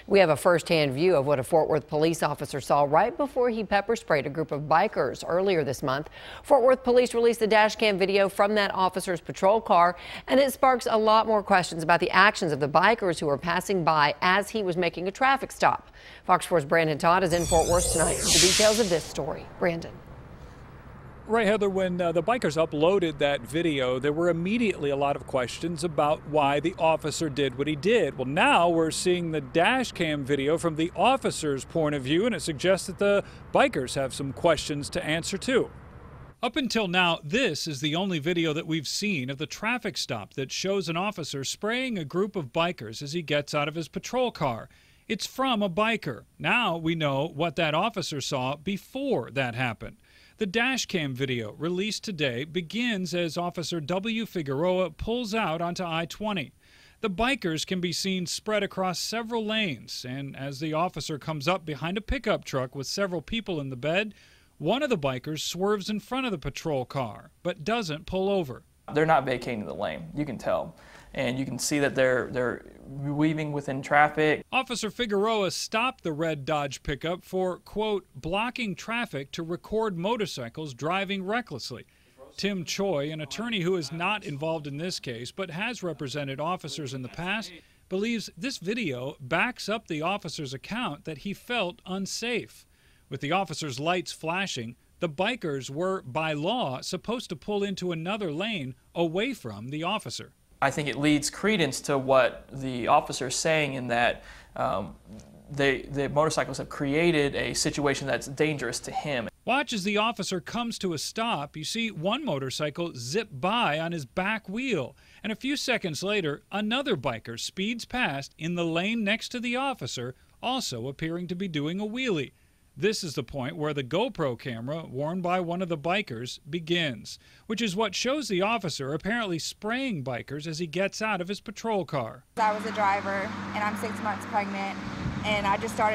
We have a first-hand view of what a Fort Worth police officer saw right before he pepper sprayed a group of bikers earlier this month. Fort Worth police released the dash cam video from that officer's patrol car, and it sparks a lot more questions about the actions of the bikers who were passing by as he was making a traffic stop. Fox 4's Brandon Todd is in Fort Worth tonight with the details of this story. Brandon. Right, Heather, when the bikers uploaded that video, there were immediately a lot of questions about why the officer did what he did. Well, now we're seeing the dash cam video from the officer's point of view, and it suggests that the bikers have some questions to answer too. Up until now, this is the only video that we've seen of the traffic stop that shows an officer spraying a group of bikers as he gets out of his patrol car. It's from a biker. Now we know what that officer saw before that happened. The dash cam video released today begins as Officer W. Figueroa pulls out onto I-20. The bikers can be seen spread across several lanes, and as the officer comes up behind a pickup truck with several people in the bed, one of the bikers swerves in front of the patrol car, but doesn't pull over. They're not vacating the lane, you can tell. And you can see that they're weaving within traffic. Officer Figueroa stopped the red Dodge pickup for, quote, blocking traffic to record motorcycles driving recklessly. Tim Choi, an attorney who is not involved in this case but has represented officers in the past, believes this video backs up the officer's account that he felt unsafe. With the officer's lights flashing, the bikers were, by law, supposed to pull into another lane away from the officer. I think it leads credence to what the officer is saying in that the motorcycles have created a situation that's dangerous to him. Watch as the officer comes to a stop. You see one motorcycle zip by on his back wheel, and a few seconds later, another biker speeds past in the lane next to the officer, also appearing to be doing a wheelie. This is the point where the GoPro camera, worn by one of the bikers, begins, which is what shows the officer apparently spraying bikers as he gets out of his patrol car. I was a driver, and I'm 6 months pregnant, and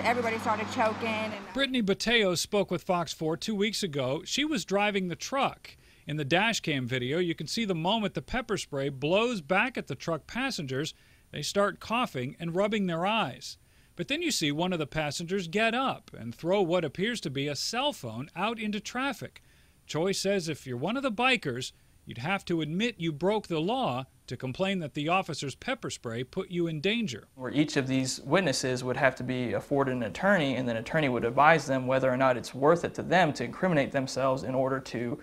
everybody started choking. Brittany Bateo spoke with Fox 4 2 weeks ago. She was driving the truck. In the dash cam video, you can see the moment the pepper spray blows back at the truck passengers. They start coughing and rubbing their eyes. But then you see one of the passengers get up and throw what appears to be a cell phone out into traffic. Choi says if you're one of the bikers, you'd have to admit you broke the law to complain that the officer's pepper spray put you in danger. Where each of these witnesses would have to be afforded an attorney, and then an attorney would advise them whether or not it's worth it to them to incriminate themselves in order to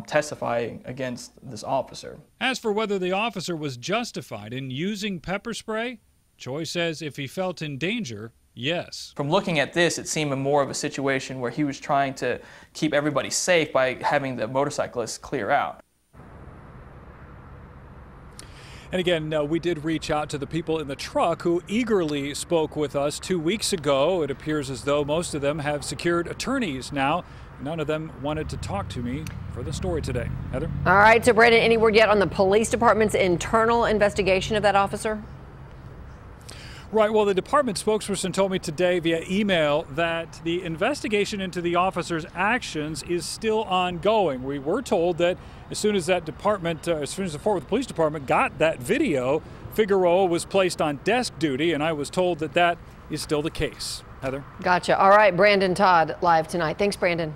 testify against this officer. As for whether the officer was justified in using pepper spray, Choi says if he felt in danger, yes. From looking at this, it seemed more of a situation where he was trying to keep everybody safe by having the motorcyclists clear out. And again, we did reach out to the people in the truck who eagerly spoke with us 2 weeks ago. It appears as though most of them have secured attorneys now. None of them wanted to talk to me for the story today. Heather? All right, so Brandon, any word yet on the police department's internal investigation of that officer? Right, well, the department spokesperson told me today via email that the investigation into the officer's actions is still ongoing. We were told that as soon as the Fort Worth Police Department got that video, Figueroa was placed on desk duty, and I was told that that is still the case. Heather? Gotcha. All right, Brandon Todd live tonight. Thanks, Brandon.